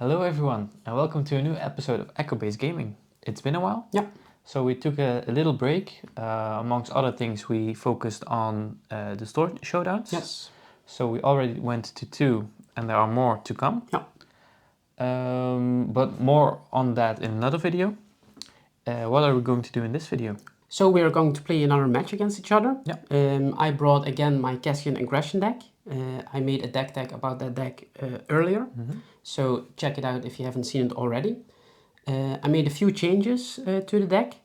Hello everyone and welcome to a new episode of Echo-Based Gaming. It's been a while. Yeah. So we took a little break. Amongst other things, we focused on the store showdowns. Yes. So we already went to 2 and there are more to come. Yeah. But more on that in another video. What are we going to do in this video? So we are going to play another match against each other. Yeah. I brought again my Cassian Aggression deck. I made a deck tag about that deck earlier. So check it out if you haven't seen it already. I made a few changes to the deck.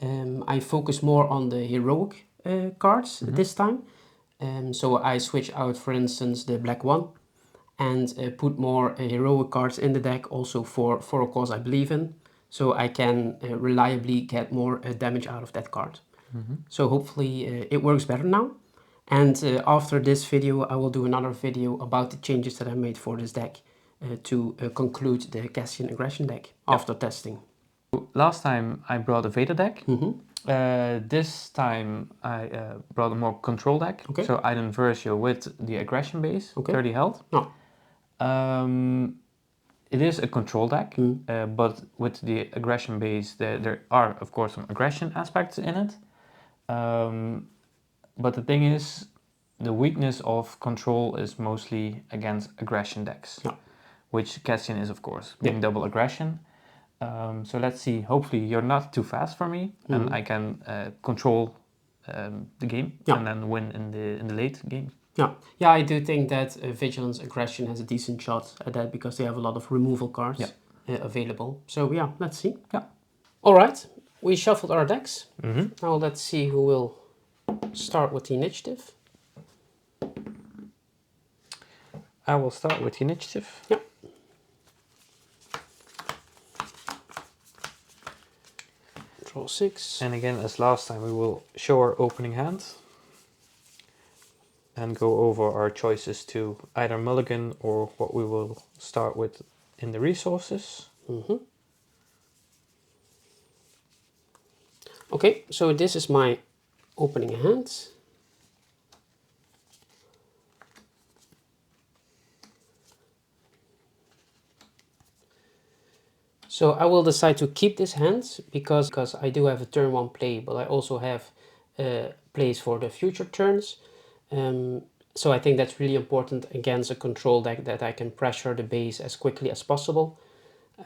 I focus more on the heroic cards this time. So I switch out, for instance, the black one and put more heroic cards in the deck also for a cause I believe in. So I can reliably get more damage out of that card. So hopefully it works better now. And after this video I will do another video about the changes that I made for this deck to conclude the Cassian Aggression deck after testing. Last time I brought a Vader deck. This time I brought a more control deck. Okay. So Iden Versio with the aggression base, 30 health. No. It is a control deck, but with the aggression base, there are of course some aggression aspects in it. But the thing is, the weakness of control is mostly against aggression decks, which Cassian is of course, being double aggression. So let's see, hopefully you're not too fast for me and I can control the game and then win in the late game. Yeah, I do think that Vigilance Aggression has a decent shot at that because they have a lot of removal cards available. So yeah, let's see. Alright, we shuffled our decks. Now let's see who will start with the initiative. I will start with the initiative. Draw 6. And again, as last time, we will show our opening hand and go over our choices to either mulligan or what we will start with in the resources. Okay, so this is my opening hand. So I will decide to keep this hand because I do have a turn 1 play, but I also have plays for the future turns. So I think that's really important against a control deck, that I can pressure the base as quickly as possible.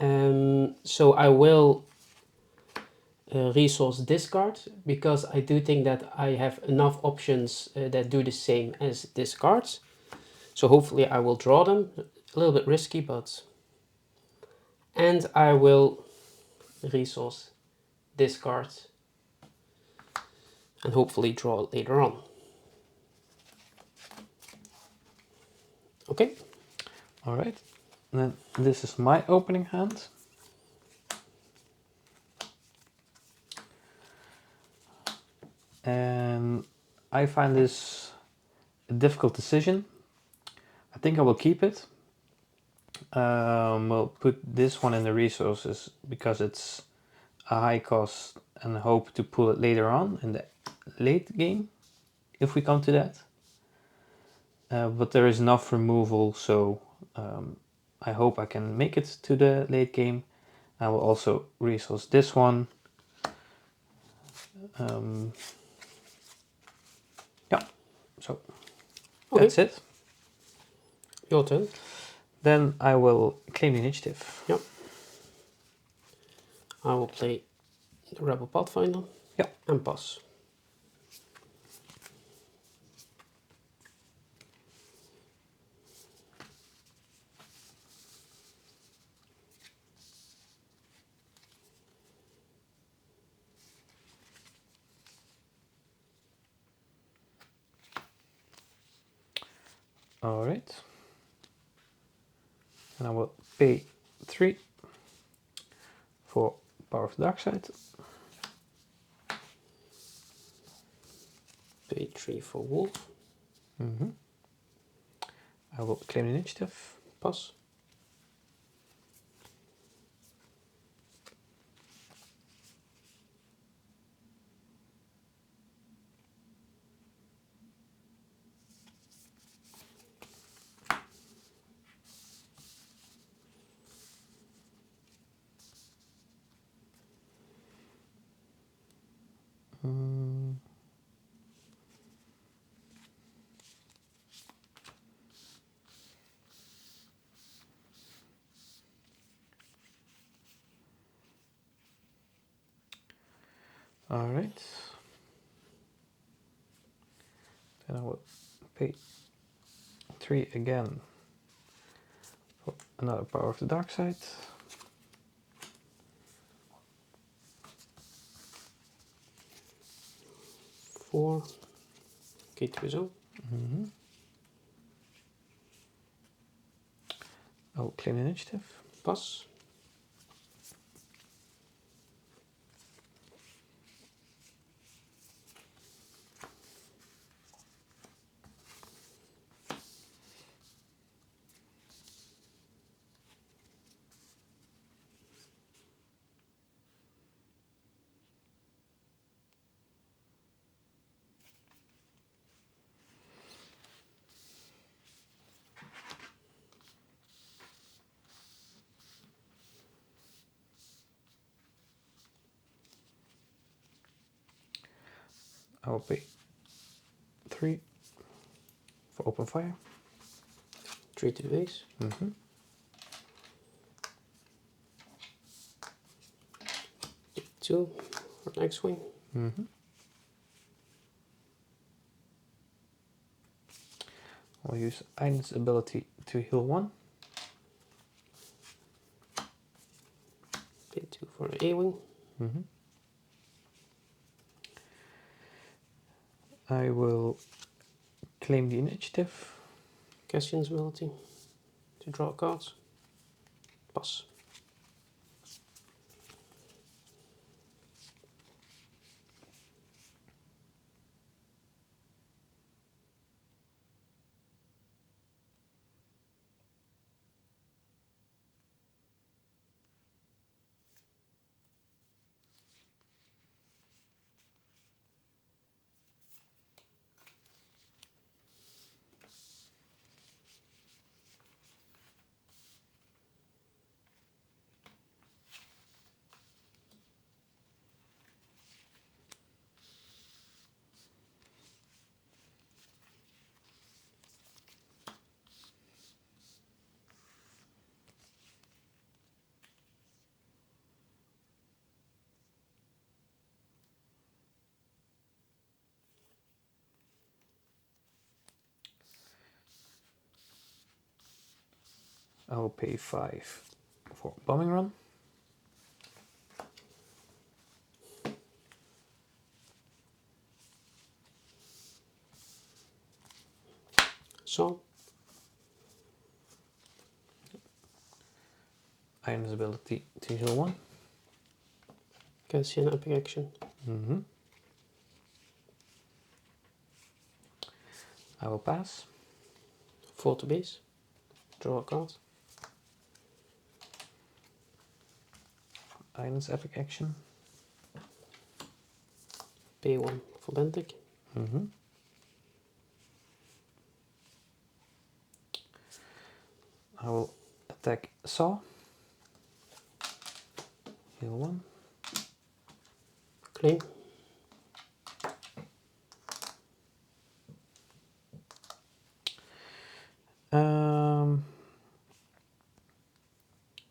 So I will resource discard because I do think that I have enough options that do the same as discards. So hopefully I will draw them. A little bit risky, but... And I will resource discard and hopefully draw it later on. Okay. Alright, then this is my opening hand. And I find this a difficult decision. I think I will keep it. We'll put this one in the resources because it's a high cost and hope to pull it later on in the late game, if we come to that. But there is enough removal, so I hope I can make it to the late game. I will also resource this one. So that's it. Your turn. Then I will claim the initiative. I will play the Rebel Pathfinder and pass. Alright. And I will pay 3 for Power of the Dark Side. Pay 3 for Wolf. I will claim the initiative. Pass. All right. Then I will pay 3 again for another Power of the Dark Side. Four. Okay, 2 I will claim initiative. Pass. I will pay 3 for open fire. 3 to the base. 2 for next swing. I'll use Iden's ability to heal 1. Pay 2 for A wing. I will claim the initiative. Cassian's ability to draw cards. Pass. I will pay 5 for bombing run. So, Iden's ability to heal 1. Cassian epic action. I will pass. 4 to base. Draw a card. Iden's epic action. Pay 1 for Bentic. I will attack Saw. Heal 1. Claim.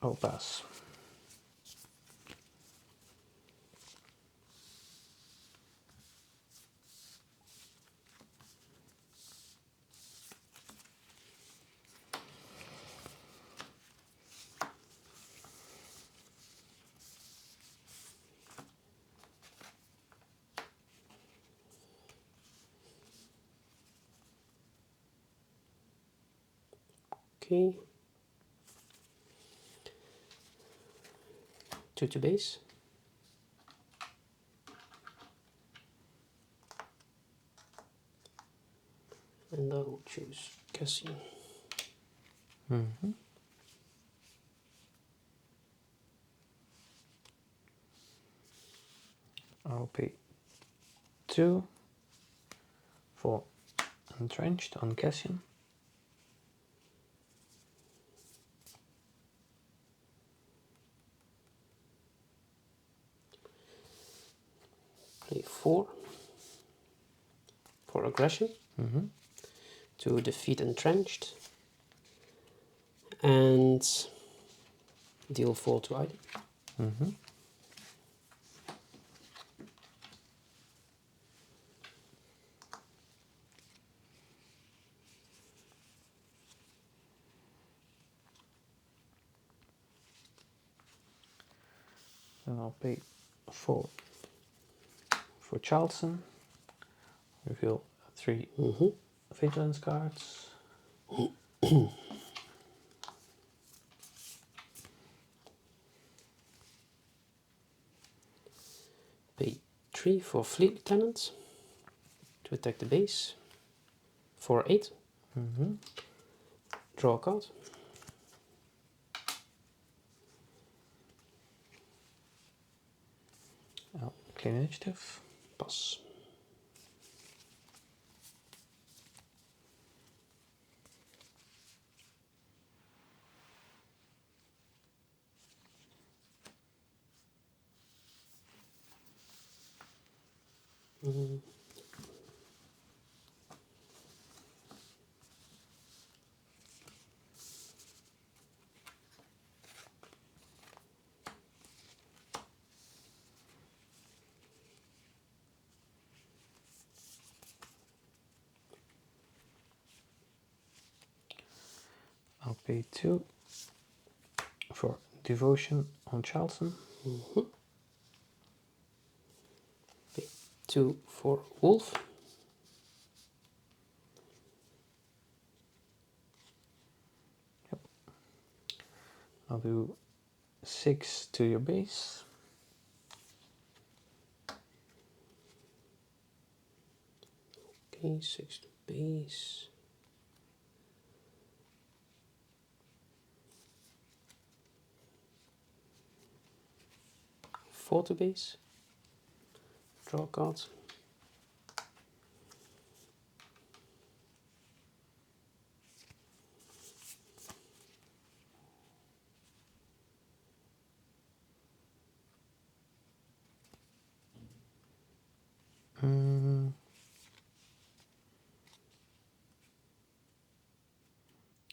I'll pass. Okay. 2 to base. And I'll choose Cassian. I'll pay 2 for entrenched on Cassian. Play 4 4 for aggression. To defeat entrenched. And deal 4 to Iden. Then I'll pay 4 for Charleston. Reveal 3 vigilance cards. Pay 3 for Fleet Lieutenant to attack the base. 4/8. Draw a card. I'll claim initiative. Pass. I'll pay 2 for devotion on Charleston. Pay 2 for Wolf. I'll do 6 to your base. Okay, 6 to base. Four to base. Draw a card.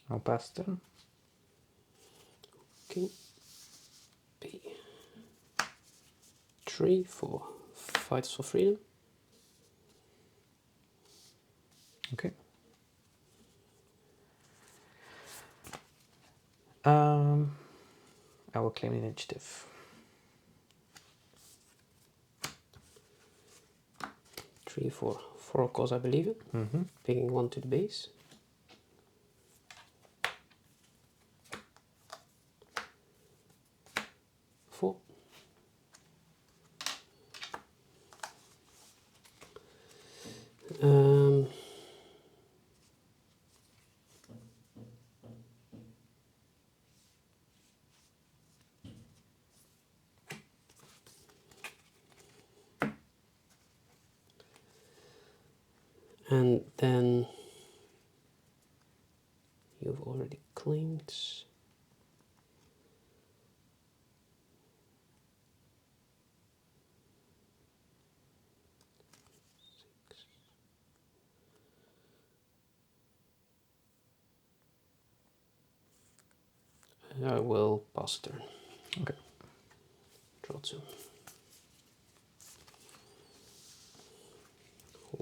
I'll pass turn. Okay. Pay 3 for Fighters for Freedom. Okay. I will claim initiative. 3 for 4 calls, I believe it. Picking 1 to the base. Four. And then you've already claimed. I will pass turn. Okay. Draw 2.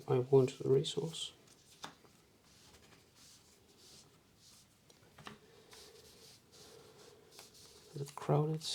I want the resource. Is it crowded?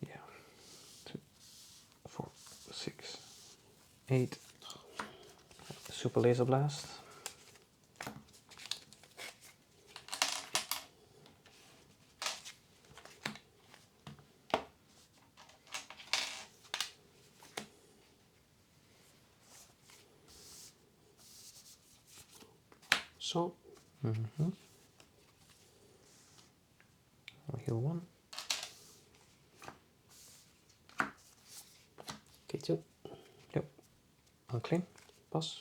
Yeah. 2, 4, 6, 8. Super laser blast. so. I'll heal 1. Okay, 2. Yep. Unclean. Pass.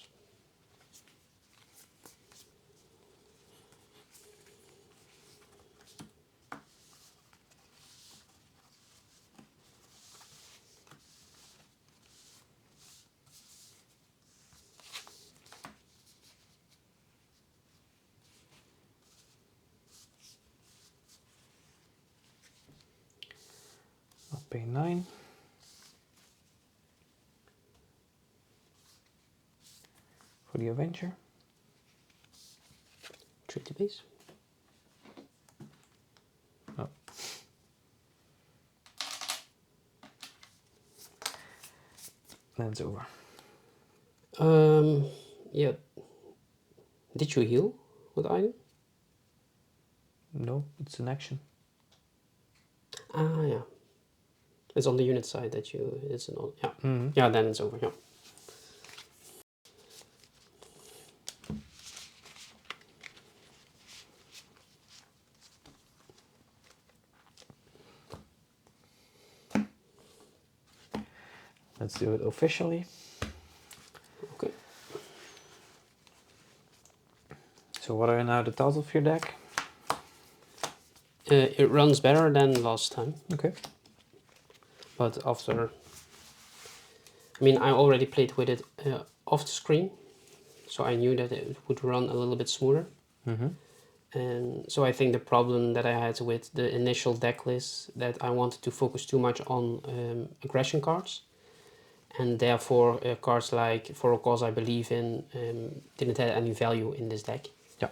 I'll pay 9. For the Avenger. Trade to base. Oh. Then it's over. Yeah. Did you heal with Iden? No, it's an action. Ah, yeah. It's on the unit side that you. It's an. Yeah. Mm-hmm. Yeah. Then it's over. Yeah. Let's do it officially. Okay. So what are now the totals of your deck? It runs better than last time, Okay. but after. I mean, I already played with it off the screen, so I knew that it would run a little bit smoother. Mm-hmm. And so I think the problem that I had with the initial deck list, that I wanted to focus too much on aggression cards, and therefore cards like For a Cause I Believe In didn't have any value in this deck. Yeah.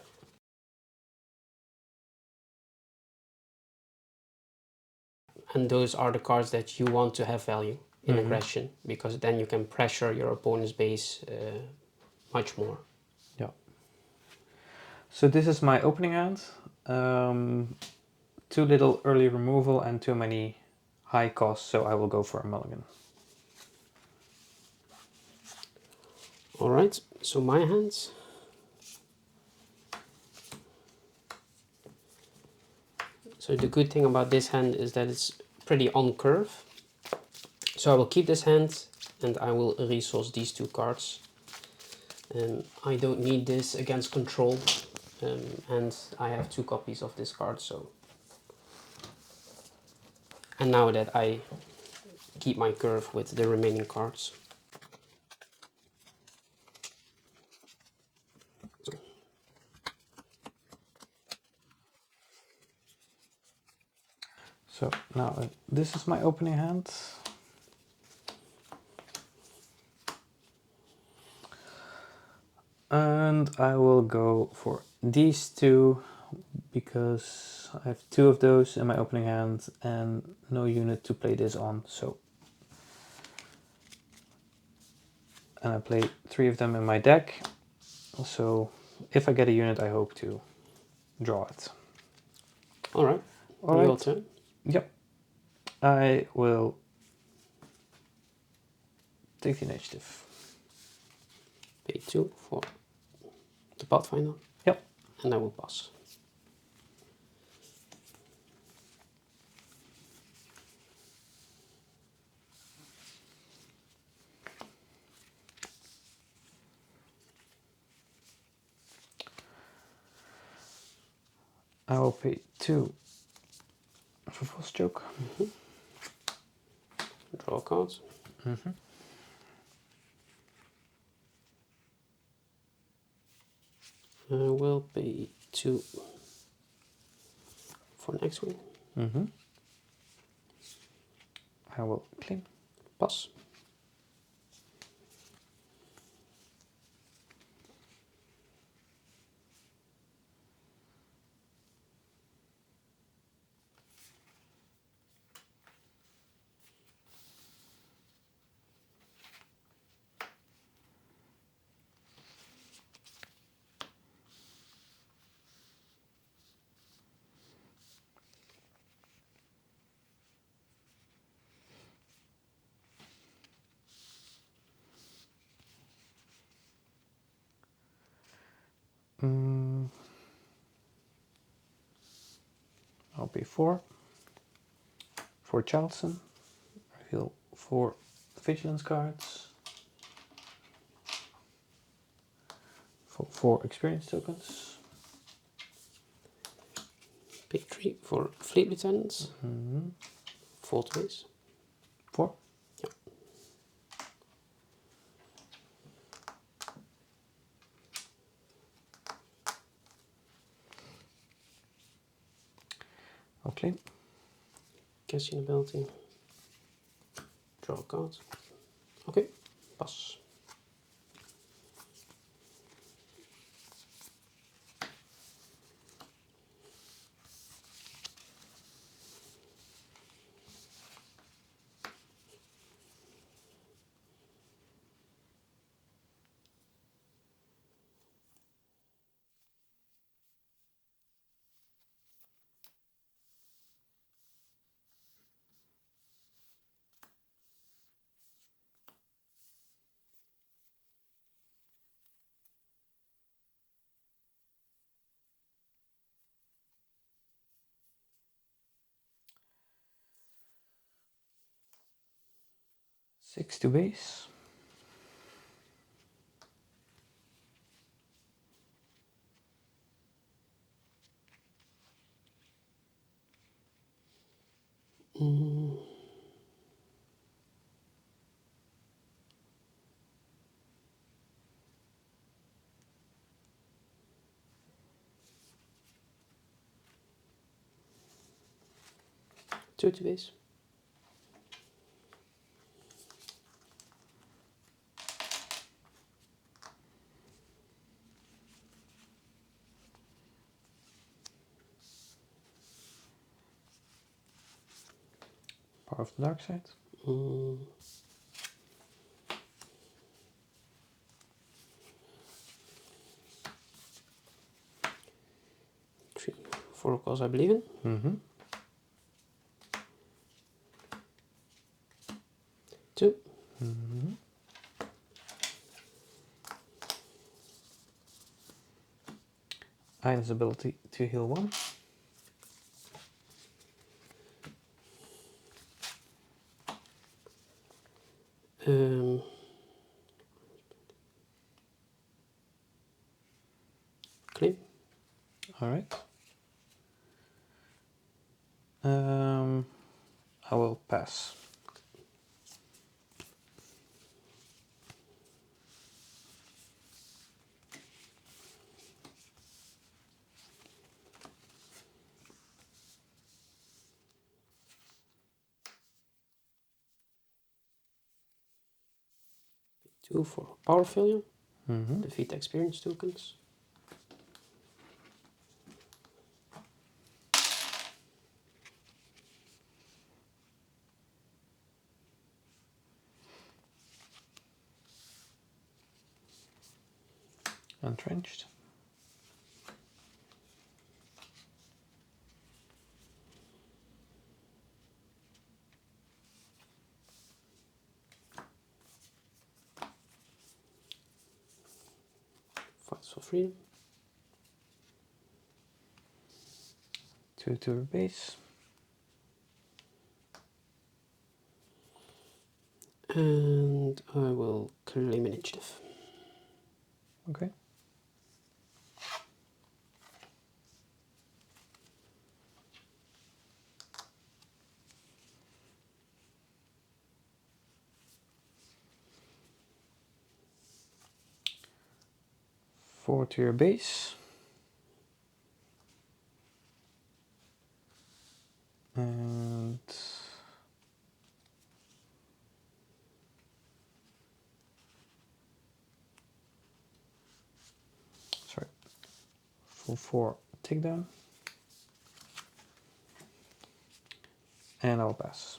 And those are the cards that you want to have value in Mm-hmm. aggression, because then you can pressure your opponent's base much more. Yeah. So this is my opening hand. Too little early removal and too many high costs, so I will go for a mulligan. Alright, so my hands. So the good thing about this hand is that it's pretty on curve. So I will keep this hand and I will resource these 2 cards. I don't need this against control, and I have 2 copies of this card, so. And now that I keep my curve with the remaining cards. So now this is my opening hand. And I will go for these 2 because I have 2 of those in my opening hand and no unit to play this on, so. And I play 3 of them in my deck, so if I get a unit I hope to draw it. Alright, your turn. Yep. I will take the initiative. Pay 2 for the Pathfinder. Yep. And I will pass. I will pay 2 for full stroke. Draw a card. I will pay 2 for next one. I will claim. Pass. I'll pay 4 for Charleston. Reveal 4 vigilance cards. For 4 experience tokens. Pick 3 for fleet lieutenants. 4 to base. 4. Yep. Okay. Cassian ability. Draw a card. Okay, pass. Six to base. Mm. Two to base. Power of the dark side. Mm. 3, 4 of course I believe in. Mm-hmm. 2. Mm-hmm. Iden's ability to heal 1. Claim. Alright. I will pass. Two for power failure. Mm-hmm. Defeat experience tokens. Entrenched. Fights for freedom. 2 to your base. And I will claim initiative. Okay. Four to your base. And sorry, full 4 takedown. And I'll pass.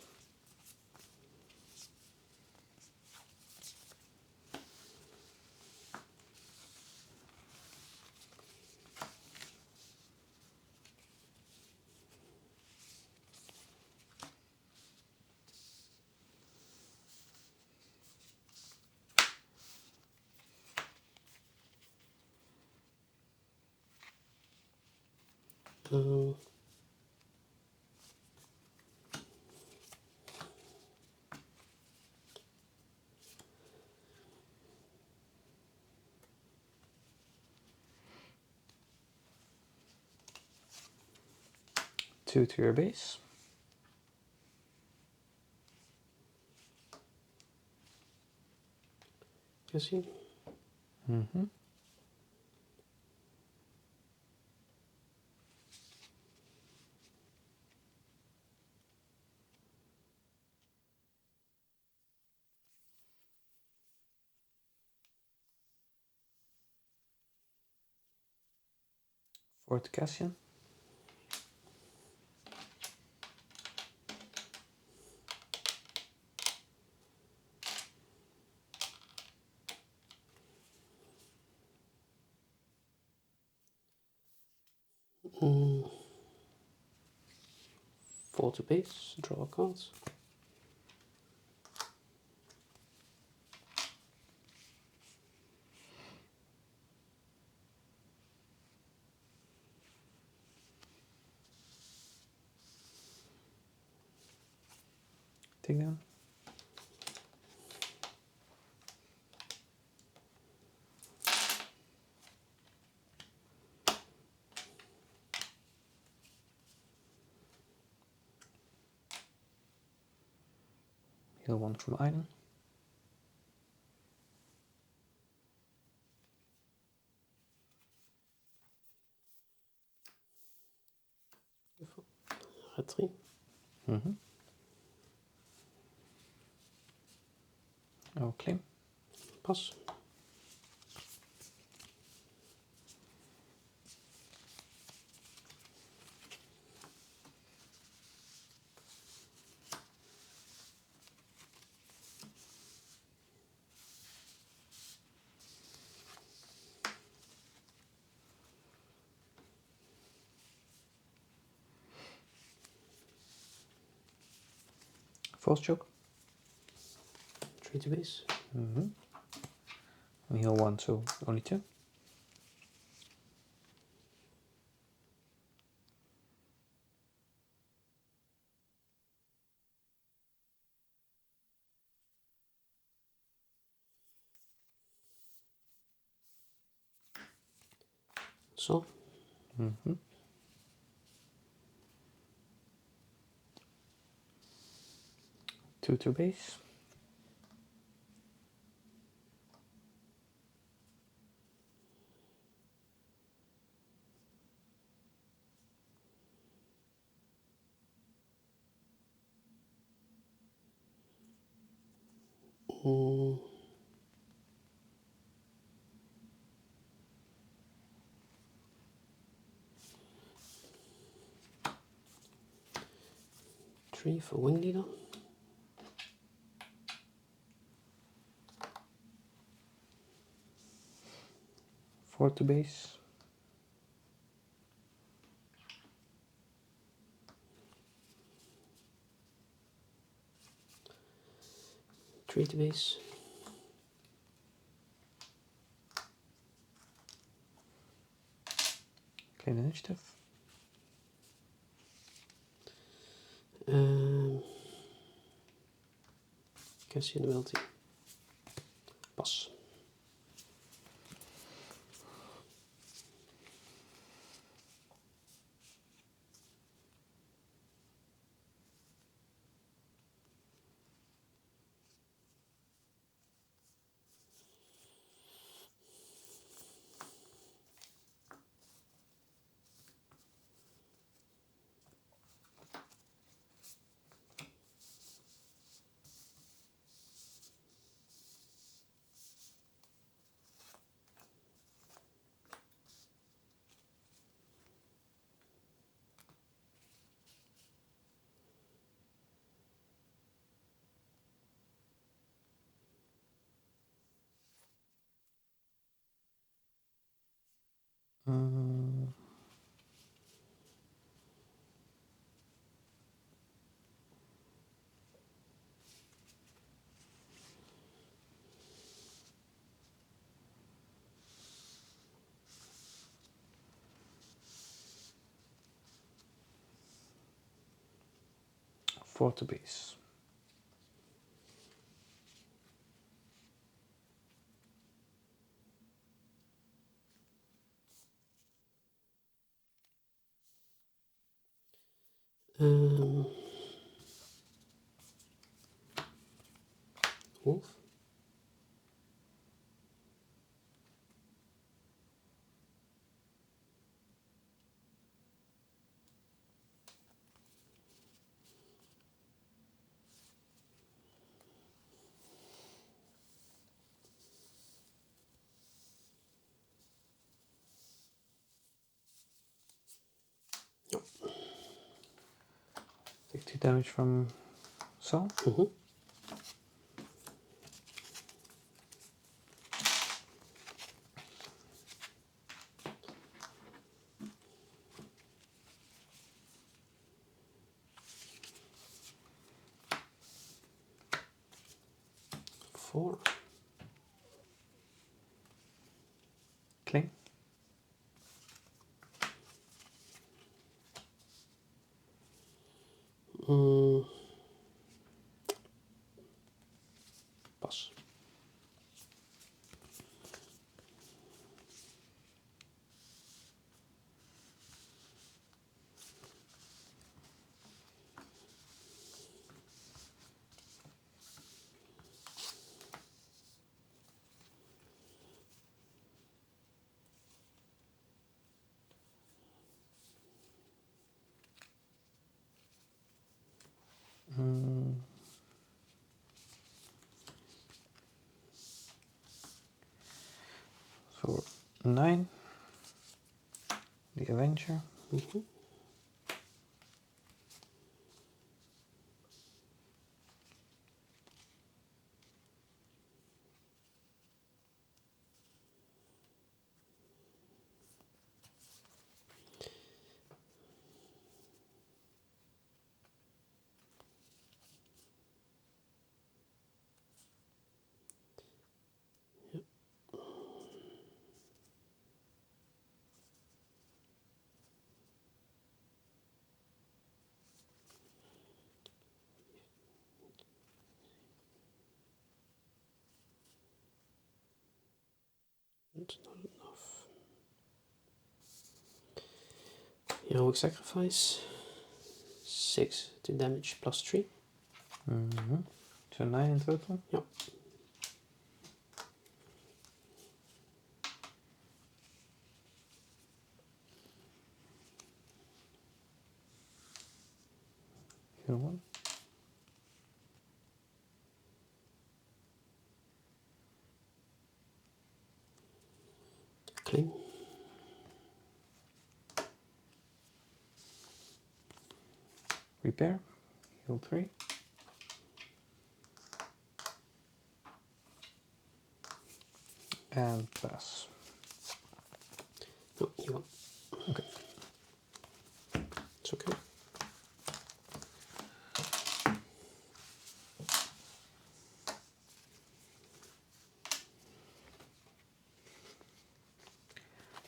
Um, 2 to your base. Cassian. Mm-hmm. Four to Cassian. Mm. 4 to base, draw a card. Take down. Heal 1 from Iden. Red 3. Mm-hmm. Okay. Pass. Force choke. 3 to base. Mm-hmm. We heal 1, so only 2. So. Mm-hmm. 2 to base. Mm. 3 for wing leader. 4 to base. Three to base. Claim initiative. Cassian ability. Pass. Mm. Four to base. Wolf. Take 2 damage from Saul. Mm-hmm. Four. Cling. Pass. For 9. The Avenger. Mm-hmm. That's not enough. Yeah, we'll sacrifice 6 to damage plus 3. So 9 in total. Yep. Heal 1. Cling. Repair. Heal 3. And pass. No, you won't. Okay. It's okay.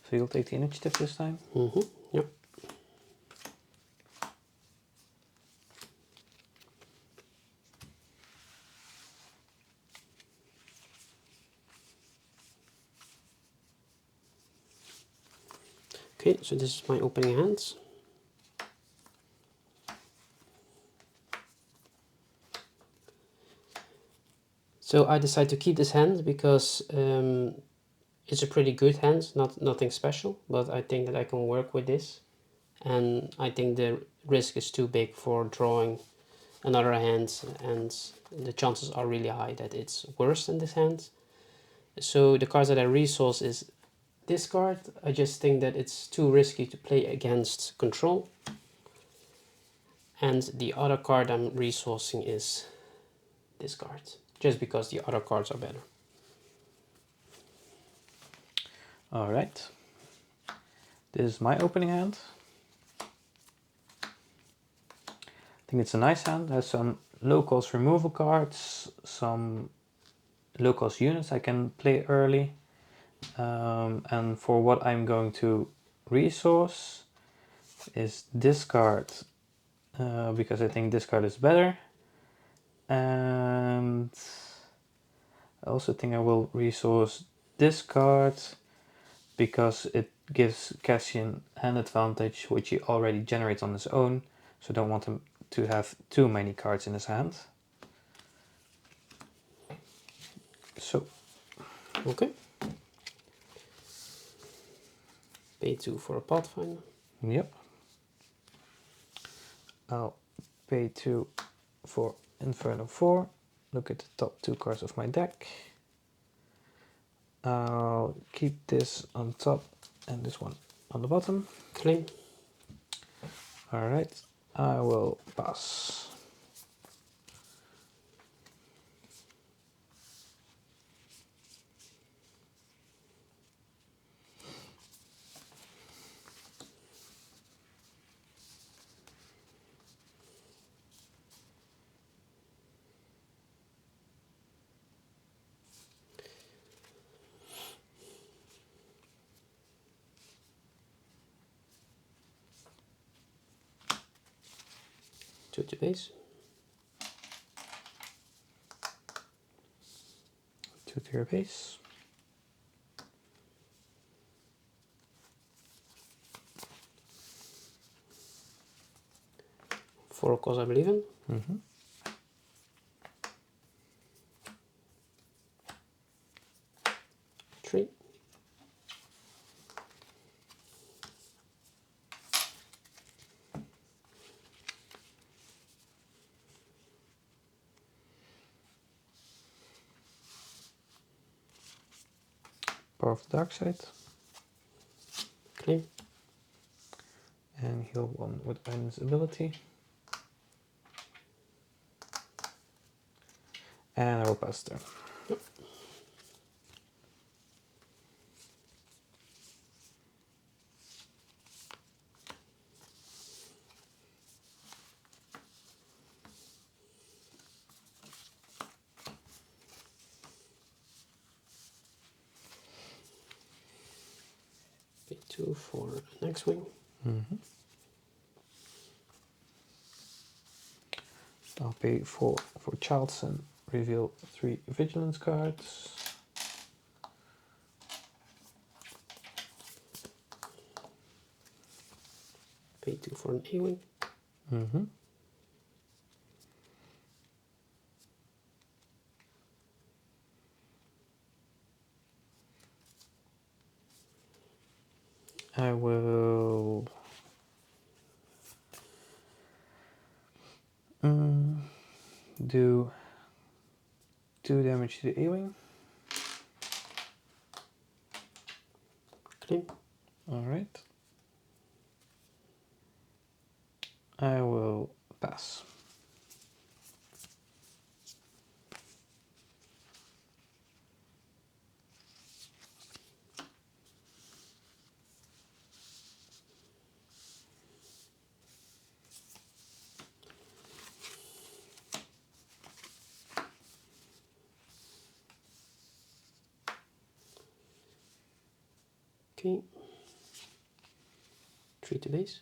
So you'll take the initiative this time. Mm-hmm. Yep. Okay, so this is my opening hands. So I decided to keep this hand because it's a pretty good hand, nothing special, but I think that I can work with this. And I think the risk is too big for drawing another hand, and the chances are really high that it's worse than this hand. So the cards that I resource is this card. I just think that it's too risky to play against control. And the other card I'm resourcing is this card, just because the other cards are better. Alright. This is my opening hand. I think it's a nice hand. It has some low cost removal cards, some low cost units I can play early. And for what I'm going to resource is this card, because I think this card is better. And I also think I will resource this card because it gives Cassian hand advantage, which he already generates on his own. So don't want him to have too many cards in his hand. So. Okay. Pay 2 for a Pathfinder. Yep. I'll pay 2 for Inferno 4. Look at the top 2 cards of my deck. I'll keep this on top and this one on the bottom. Claim. Alright, I will pass. Two to base. 2 to your base. Four cause I believe in. Mm-hmm. Three. Power of the Dark Side. Claim. And heal 1 with Iden's ability. And I will pass turn. Yep. Pay 2 for an X-Wing. Mm-hmm. I'll pay 4 for Childson. Reveal 3 Vigilance cards. Pay 2 for an A-Wing. Mm-hmm. I will do 2 damage to the A-Wing. Claim. Alright. I will pass. Okay. 3 to base.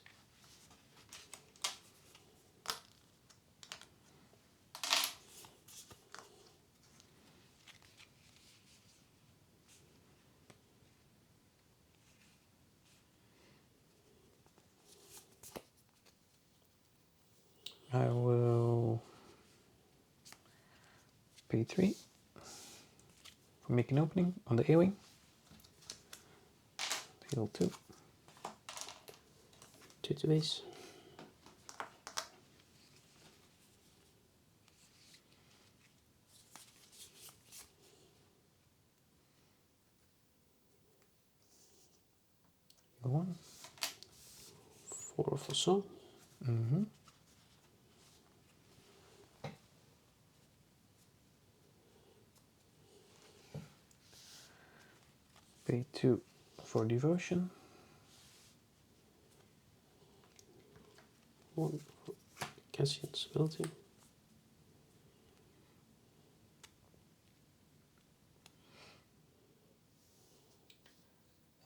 I will pay 3 for making an opening on the A-Wing. Heal 2. 2 to base. Heal 1. 4 for Saw. Mm-hmm. Pay 2 for Devotion. 1 for Cassian's ability.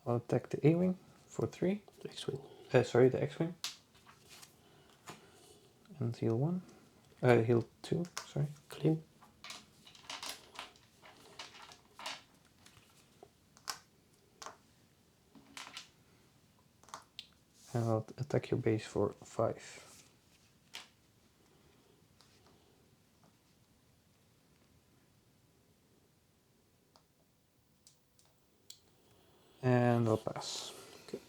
I'll attack the A-Wing for 3. X-Wing. Sorry, the X-Wing. And heal 1. Heal 2, sorry. Claim. And I'll attack your base for 5. And I'll pass. Okay.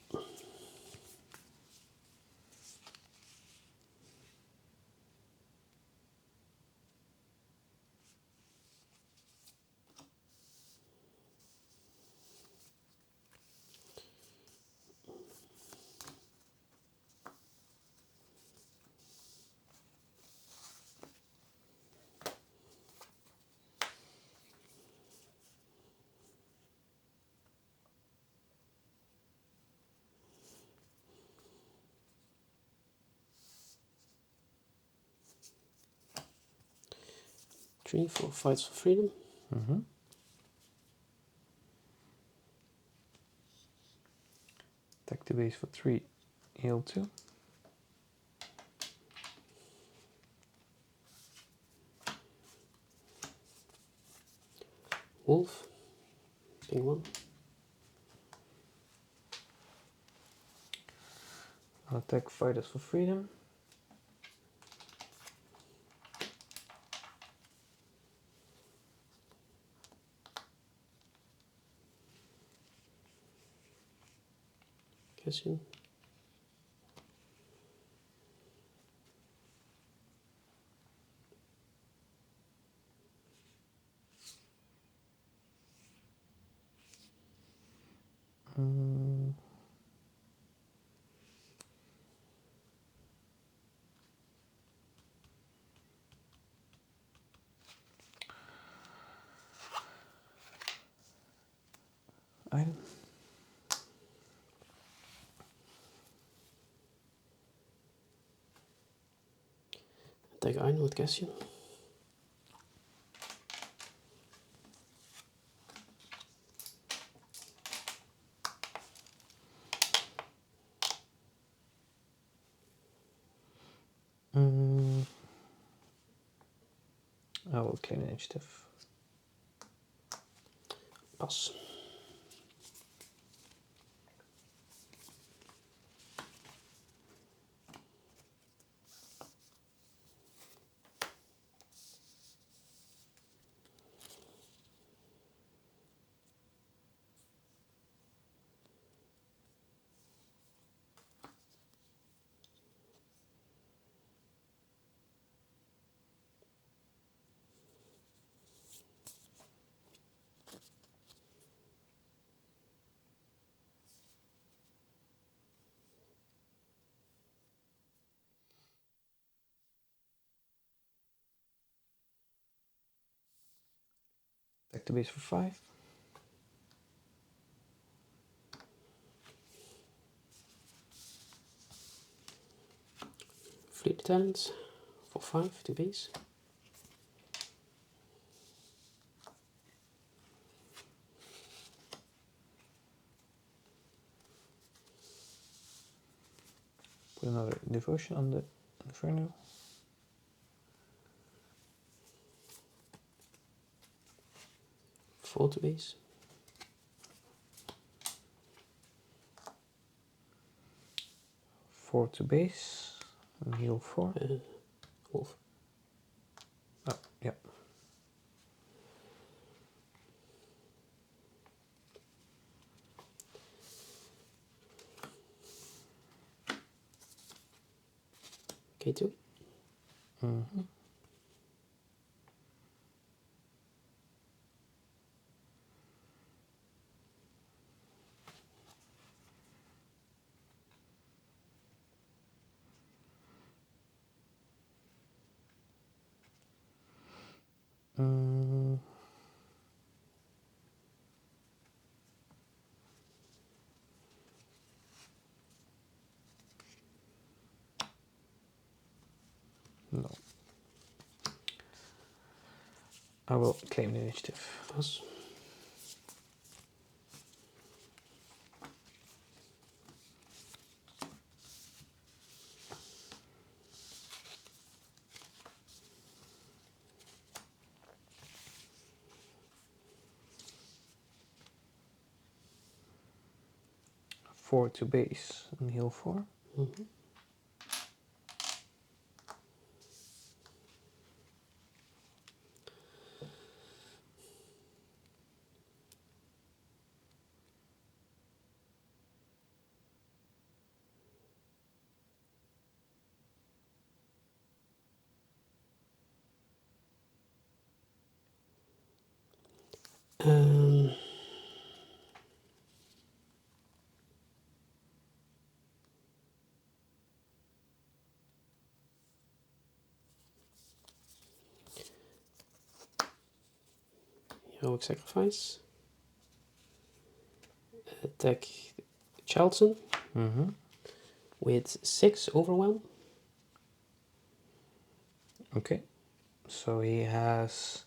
Three, four, fights for freedom. Mm-hmm. Attack the base for 3, heal 2. Wolf. Ping 1. I'll attack Fighters for Freedom. Cassian. Iden. Attack Iden with Cassian. I will claim initiative. Pass. Attack the base for 5. Fleet Lieutenants for 5 to base. Put another devotion on the Inferno. 4 to base. 4 to base and heal 4. Wolf. Oh, yeah. K2. Mm-hmm. Mm. No. I will claim the initiative. Pass. Four to base and heal 4. Mm-hmm. Um, Heroic Sacrifice. Attack Charlton with 6 Overwhelm. Okay. So he has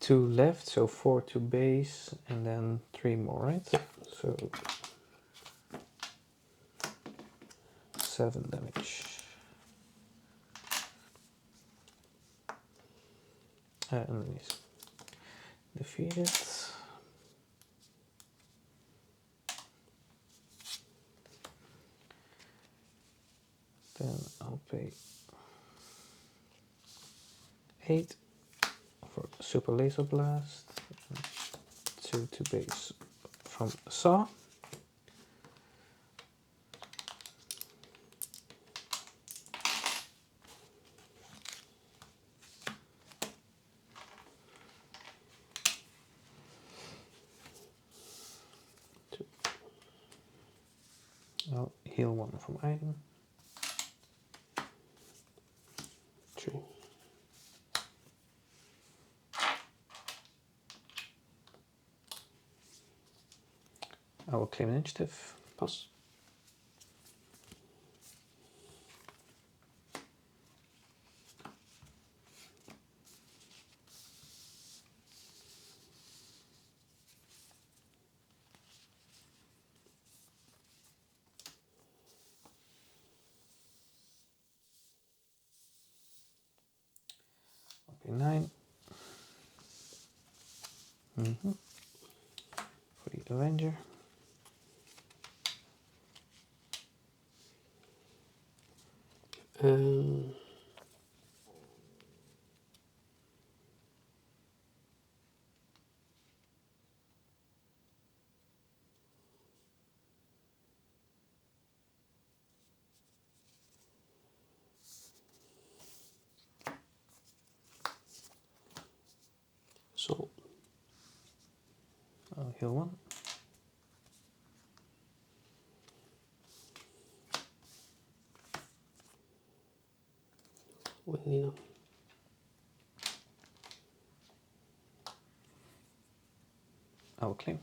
2 left, so 4 to base, and then 3 more, right? Yeah. So 7 damage. And he's defeated. Then I'll pay 8 for Super Laser Blast, 2 to base from Saw. I'll heal 1 from Iden. 3. I will claim initiative. Pass. I'll pay 9. For the Avenger. So I'll heal 1. with Nina. I will claim.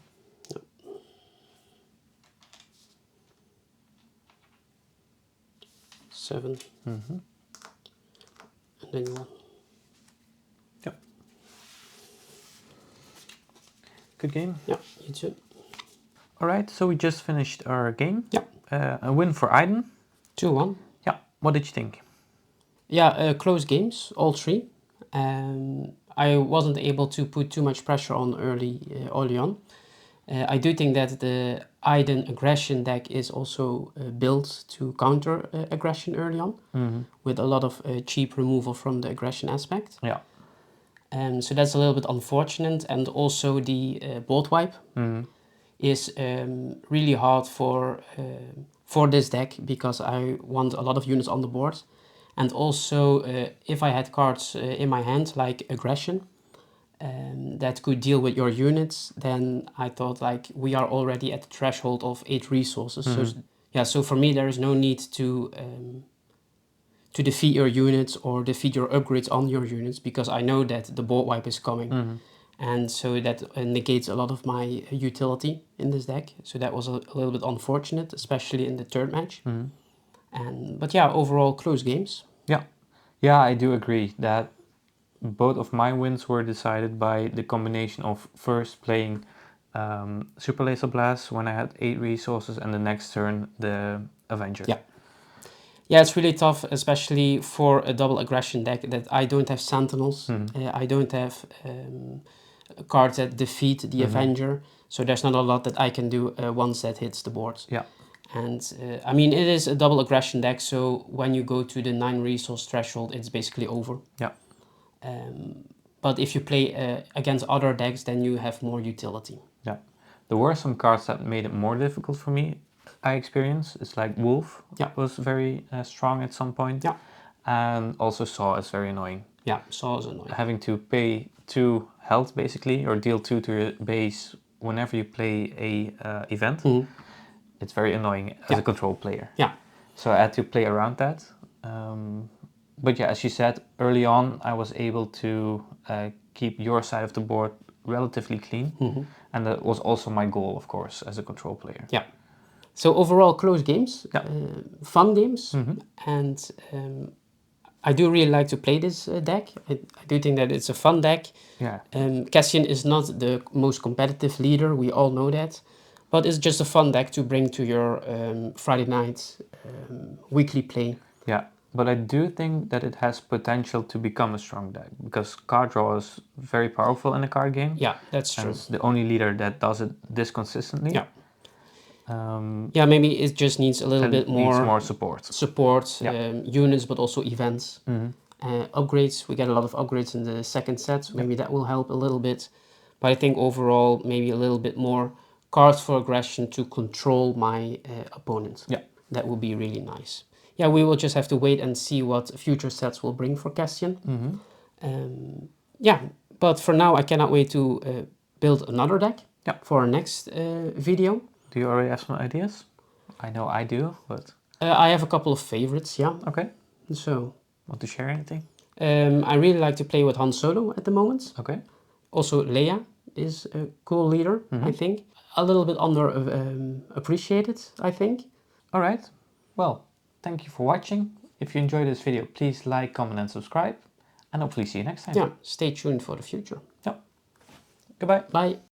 7. And then you 1. Yep. Good game. Yeah, you too. Alright, so we just finished our game. Yeah. A win for Iden. 2-1. Yeah, what did you think? Yeah, close games, all 3. I wasn't able to put too much pressure on early on. I do think that the Iden aggression deck is also built to counter aggression early on, with a lot of cheap removal from the aggression aspect. Yeah. So that's a little bit unfortunate, and also the board wipe is really hard for this deck because I want a lot of units on the board, and also if I had cards in my hand like aggression that could deal with your units, then I thought like we are already at the threshold of 8 resources. So yeah, so for me there is no need to defeat your units or defeat your upgrades on your units because I know that the board wipe is coming. And so that negates a lot of my utility in this deck. So that was a little bit unfortunate, especially in the third match. But yeah, overall close games. Yeah. Yeah, I do agree that both of my wins were decided by the combination of first playing Super Laser Blast when I had 8 resources and the next turn the Avenger. Yeah. Yeah, it's really tough, especially for a double aggression deck that I don't have Sentinels. I don't have cards that defeat the Avenger. So there's not a lot that I can do once that hits the board. Yeah. And I mean, it is a double aggression deck, so when you go to the 9 resource threshold, it's basically over. Yeah. But if you play against other decks, then you have more utility. Yeah. There were some cards that made it more difficult for me, I experienced. It's like Wolf was very strong at some point. Yeah. And also Saw is very annoying. Yeah, Saw is annoying. Having to pay 2 health basically, or deal 2 to your base whenever you play a event. It's very annoying as a control player. Yeah. So I had to play around that. But yeah, as you said, early on I was able to keep your side of the board relatively clean. And that was also my goal, of course, as a control player. Yeah. So overall, close games, fun games, and I do really like to play this deck. I do think that it's a fun deck. Yeah. Cassian is not the most competitive leader, we all know that. But it's just a fun deck to bring to your Friday night weekly play. Yeah, but I do think that it has potential to become a strong deck, because card draw is very powerful in a card game. Yeah, that's And true. it's the only leader that does it this consistently. Yeah. Yeah, maybe it just needs a little bit needs more more support. Units, but also events. Upgrades, we get a lot of upgrades in the second set, so maybe that will help a little bit. But I think overall, maybe a little bit more cards for aggression to control my opponent. Yeah. That would be really nice. Yeah, we will just have to wait and see what future sets will bring for Cassian. Yeah, but for now, I cannot wait to build another deck for our next video. Do you already have some ideas? I know I do, but... I have a couple of favorites, yeah. Okay. So... Want to share anything? I really like to play with Han Solo at the moment. Okay. Also, Leia is a cool leader, I think. A little bit under appreciated, I think. All right. Well, thank you for watching. If you enjoyed this video, please like, comment and subscribe. And hopefully see you next time. Yeah, stay tuned for the future. Yeah. Goodbye. Bye.